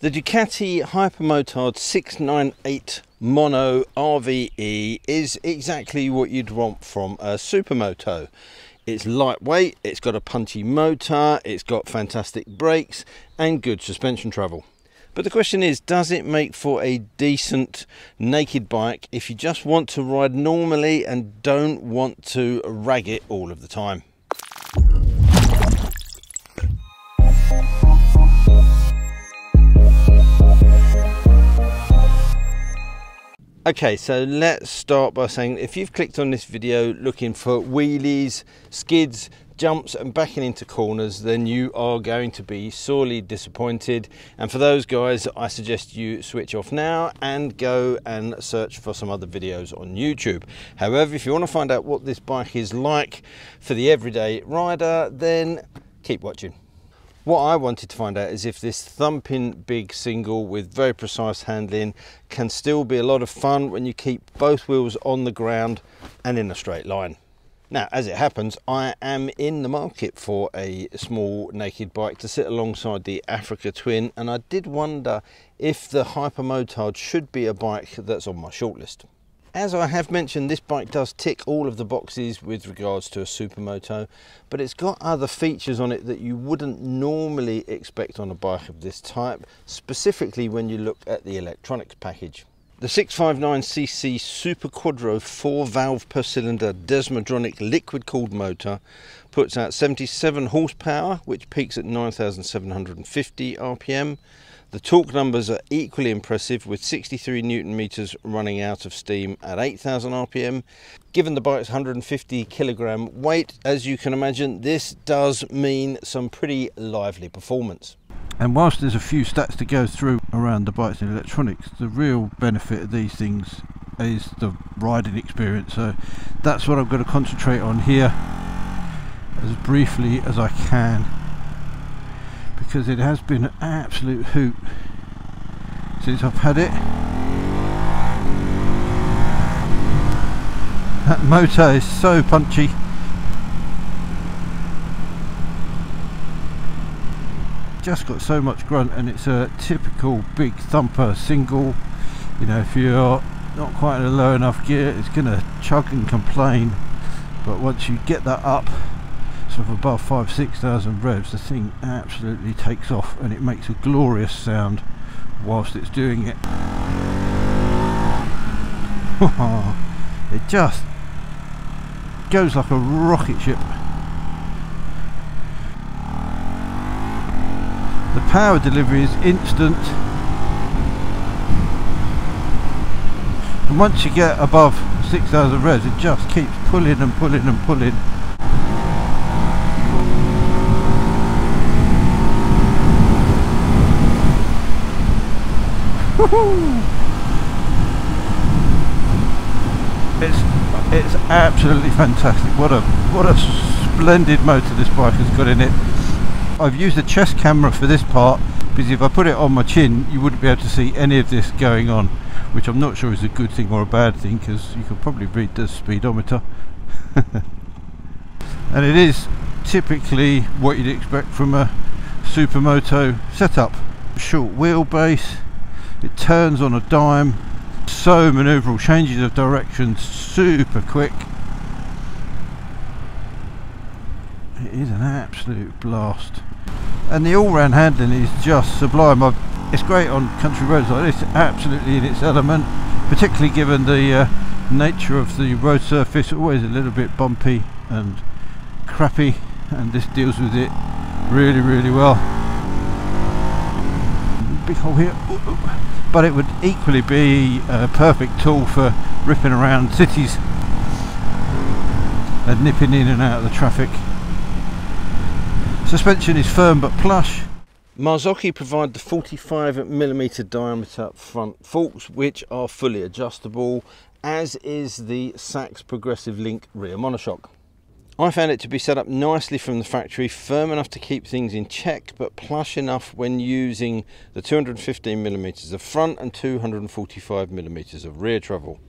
The Ducati Hypermotard 698 Mono RVE is exactly what you'd want from a Supermoto. It's lightweight, it's got a punchy motor, it's got fantastic brakes and good suspension travel. But the question is, does it make for a decent naked bike if you just want to ride normally and don't want to rag it all of the time? Okay, so let's start by saying if you've clicked on this video looking for wheelies, skids, jumps and backing into corners, then you are going to be sorely disappointed. And for those guys, I suggest you switch off now and go and search for some other videos on YouTube. However, if you want to find out what this bike is like for the everyday rider, then keep watching. What I wanted to find out is if this thumping big single with very precise handling can still be a lot of fun when you keep both wheels on the ground and in a straight line. Now, as it happens, I am in the market for a small naked bike to sit alongside the Africa Twin, and I did wonder if the Hypermotard should be a bike that's on my shortlist. As I have mentioned, this bike does tick all of the boxes with regards to a Supermoto, but it's got other features on it that you wouldn't normally expect on a bike of this type, specifically when you look at the electronics package. The 659cc Super Quadro 4-valve per cylinder Desmodronic liquid-cooled motor puts out 77 horsepower, which peaks at 9,750 RPM. The torque numbers are equally impressive, with 63 Newton meters running out of steam at 8,000 RPM. Given the bike's 150 kilogram weight, as you can imagine, this does mean some pretty lively performance. And whilst there's a few stats to go through around the bikes and electronics, the real benefit of these things is the riding experience. So that's what I'm going to concentrate on here as briefly as I can, because it has been an absolute hoot since I've had it. That motor is so punchy. Just got so much grunt, and it's a typical big thumper single. You know, if you're not quite in a low enough gear, it's going to chug and complain, but once you get that up sort of above 5,000–6,000 revs, the thing absolutely takes off, and it makes a glorious sound whilst it's doing it. It just goes like a rocket ship. The power delivery is instant, and once you get above 6,000 revs, it just keeps pulling and pulling and pulling. It's absolutely fantastic. What a splendid motor this bike has got in it. I've used a chest camera for this part, because if I put it on my chin you wouldn't be able to see any of this going on, which I'm not sure is a good thing or a bad thing, because you could probably read the speedometer. And it is typically what you'd expect from a Supermoto setup. Short wheelbase, it turns on a dime, so manoeuvrable, changes of direction super quick. It is an absolute blast, and the all-round handling is just sublime. It's great on country roads like this, absolutely in its element, particularly given the nature of the road surface, always a little bit bumpy and crappy, and this deals with it really, really well. Big hole here, but it would equally be a perfect tool for ripping around cities and nipping in and out of the traffic. Suspension is firm but plush. Marzocchi provide the 45mm diameter front forks, which are fully adjustable, as is the Sachs Progressive Link rear monoshock. I found it to be set up nicely from the factory, firm enough to keep things in check, but plush enough when using the 215mm of front and 245mm of rear travel.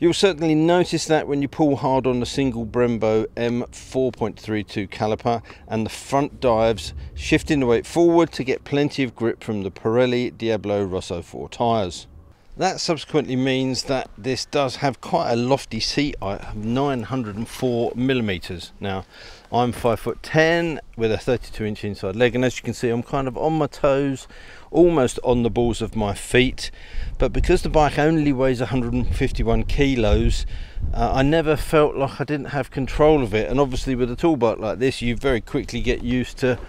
You'll certainly notice that when you pull hard on the single Brembo M 4.32 caliper and the front dives, shifting the weight forward to get plenty of grip from the Pirelli Diablo Rosso 4 tyres. That subsequently means that this does have quite a lofty seat height of 904mm. Now, I'm 5'10" with a 32-inch inside leg, and as you can see, I'm kind of on my toes, almost on the balls of my feet. But because the bike only weighs 151 kilos, I never felt like I didn't have control of it. And obviously with a tall bike like this, you very quickly get used to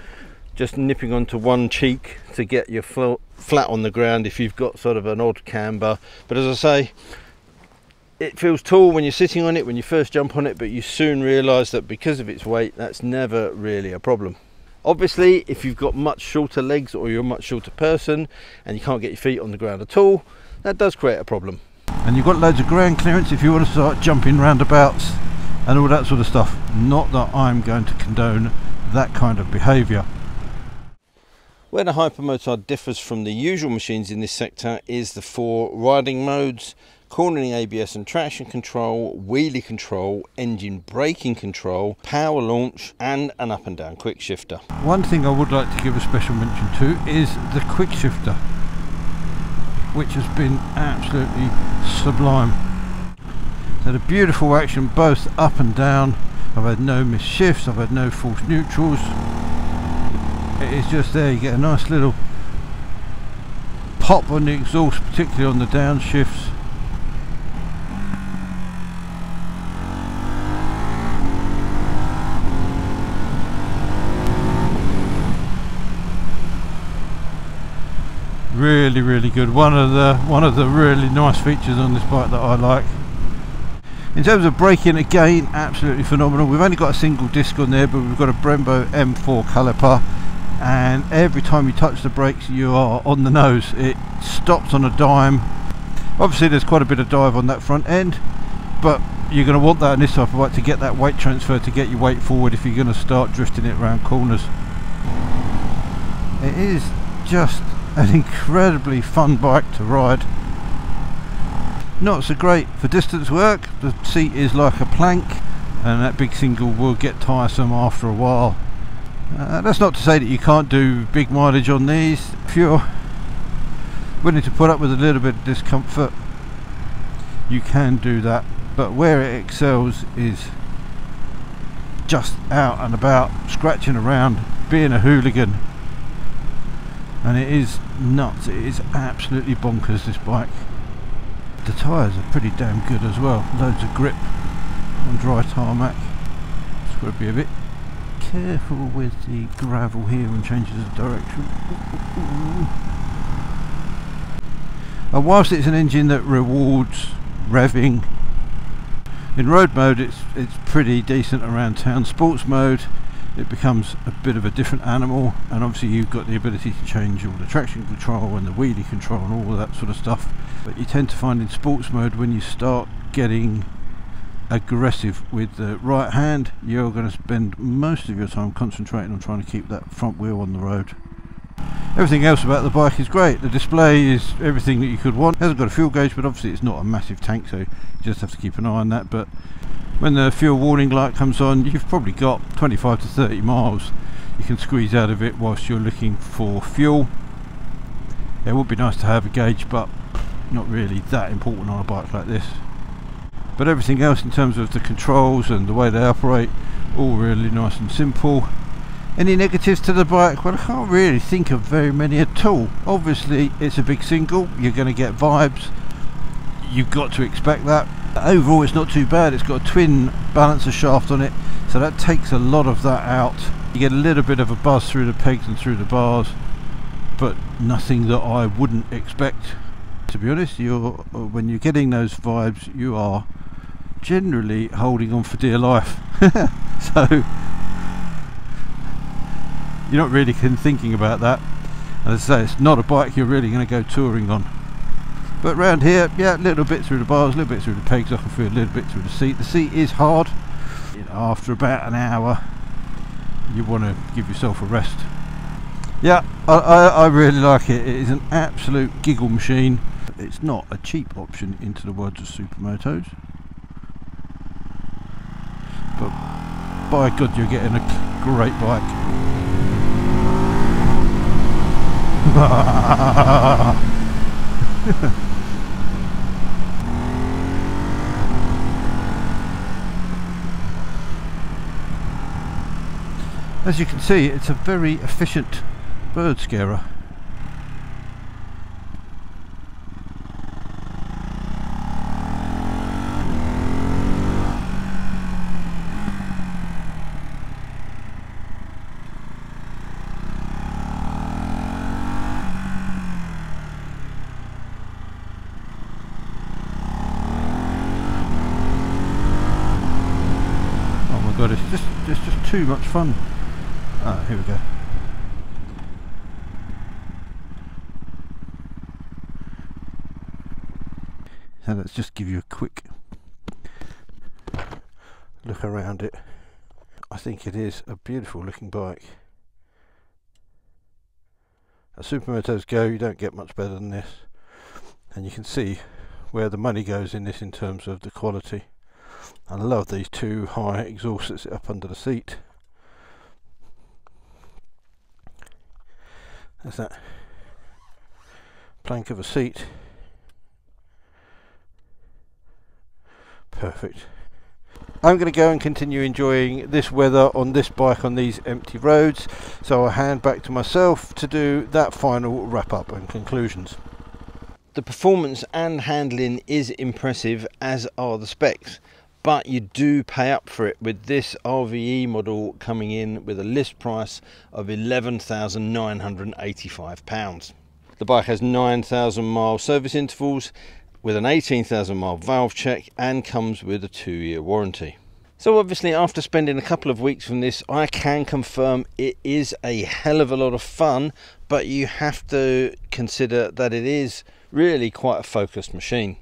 just nipping onto one cheek to get your flat on the ground if you've got sort of an odd camber. But as I say, it feels tall when you're sitting on it, when you first jump on it, but you soon realise that because of its weight, that's never really a problem. Obviously, if you've got much shorter legs or you're a much shorter person and you can't get your feet on the ground at all, that does create a problem. And you've got loads of ground clearance if you want to start jumping roundabouts and all that sort of stuff. Not that I'm going to condone that kind of behaviour. Where the Hypermotard differs from the usual machines in this sector is the 4 riding modes: cornering, ABS and traction control, wheelie control, engine braking control, power launch and an up and down quick shifter. One thing I would like to give a special mention to is the quick shifter, which has been absolutely sublime. It's had a beautiful action both up and down. I've had no missed shifts, I've had no false neutrals. It is just there, you get a nice little pop on the exhaust, particularly on the downshifts. Really good. One of the really nice features on this bike that I like. In terms of braking, again, absolutely phenomenal. We've only got a single disc on there, but we've got a Brembo M4 caliper, and every time you touch the brakes you are on the nose. It stops on a dime. Obviously there's quite a bit of dive on that front end, but you're going to want that in this type of bike to get that weight transfer, to get your weight forward if you're going to start drifting it around corners. It is just an incredibly fun bike to ride. Not so great for distance work. The seat is like a plank, and that big single will get tiresome after a while. That's not to say that you can't do big mileage on these. If you're willing to put up with a little bit of discomfort, you can do that, but where it excels is just out and about, scratching around, being a hooligan. And it is nuts, it is absolutely bonkers, this bike. The tyres are pretty damn good as well, loads of grip on dry tarmac. Just got to be a bit careful with the gravel here and changes of direction. And whilst it's an engine that rewards revving, in road mode it's pretty decent around town. Sports mode, it becomes a bit of a different animal, and obviously you've got the ability to change all the traction control and the wheelie control and all of that sort of stuff. But you tend to find in sports mode, when you start getting aggressive with the right hand, you're going to spend most of your time concentrating on trying to keep that front wheel on the road. Everything else about the bike is great. The display is everything that you could want. It hasn't got a fuel gauge, but obviously it's not a massive tank, so you just have to keep an eye on that. But when the fuel warning light comes on, you've probably got 25 to 30 miles you can squeeze out of it whilst you're looking for fuel. It would be nice to have a gauge, but not really that important on a bike like this. But everything else in terms of the controls and the way they operate, all really nice and simple. Any negatives to the bike? Well, I can't really think of very many at all. Obviously it's a big single, you're going to get vibes, you've got to expect that. Overall it's not too bad. It's got a twin balancer shaft on it, so that takes a lot of that out. You get a little bit of a buzz through the pegs and through the bars, but nothing that I wouldn't expect. To be honest, when you're getting those vibes, you are generally holding on for dear life. So you're not really thinking about that. And as I say, it's not a bike you're really going to go touring on. But round here, yeah, a little bit through the bars, a little bit through the pegs. I can feel a little bit through the seat. The seat is hard. You know, after about an hour you want to give yourself a rest. Yeah, I really like it. It is an absolute giggle machine. it's not a cheap option, into the words of Supermotos, but by God, you're getting a great bike. As you can see, it's a very efficient bird scarer. Oh my God, it's just too much fun. Ah, here we go. So let's just give you a quick look around it. I think it is a beautiful looking bike. As Supermotos go, you don't get much better than this, and you can see where the money goes in this in terms of the quality. I love these two high exhausts that sit up under the seat. There's that plank of a seat. Perfect. I'm going to go and continue enjoying this weather on this bike on these empty roads, so I'll hand back to myself to do that final wrap up and conclusions. The performance and handling is impressive, as are the specs, but you do pay up for it with this RVE model coming in with a list price of £11,985. The bike has 9,000 mile service intervals with an 18,000 mile valve check and comes with a 2-year warranty. So obviously, after spending a couple of weeks from this, I can confirm it is a hell of a lot of fun, but you have to consider that it is really quite a focused machine.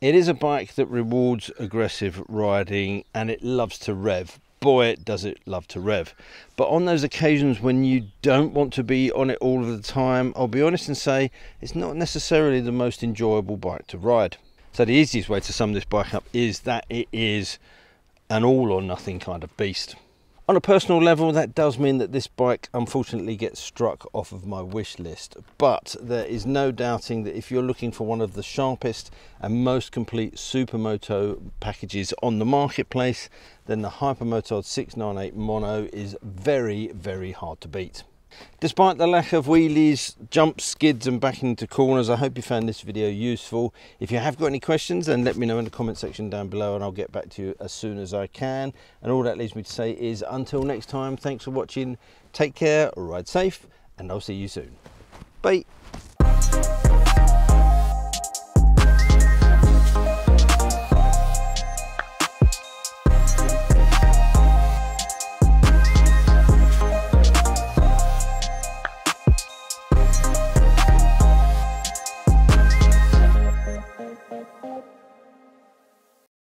It is a bike that rewards aggressive riding, and it loves to rev. Boy, does it love to rev. But on those occasions when you don't want to be on it all of the time, I'll be honest and say it's not necessarily the most enjoyable bike to ride. So the easiest way to sum this bike up is that it is an all or nothing kind of beast. On a personal level, that does mean that this bike unfortunately gets struck off of my wish list, but there is no doubting that if you're looking for one of the sharpest and most complete Supermoto packages on the marketplace, then the Hypermotard 698 Mono is very, very hard to beat. Despite the lack of wheelies, jumps, skids and backing into corners, I hope you found this video useful. If you have got any questions, then let me know in the comment section down below and I'll get back to you as soon as I can. And all that leaves me to say is until next time, thanks for watching, take care, ride safe, and I'll see you soon. Bye.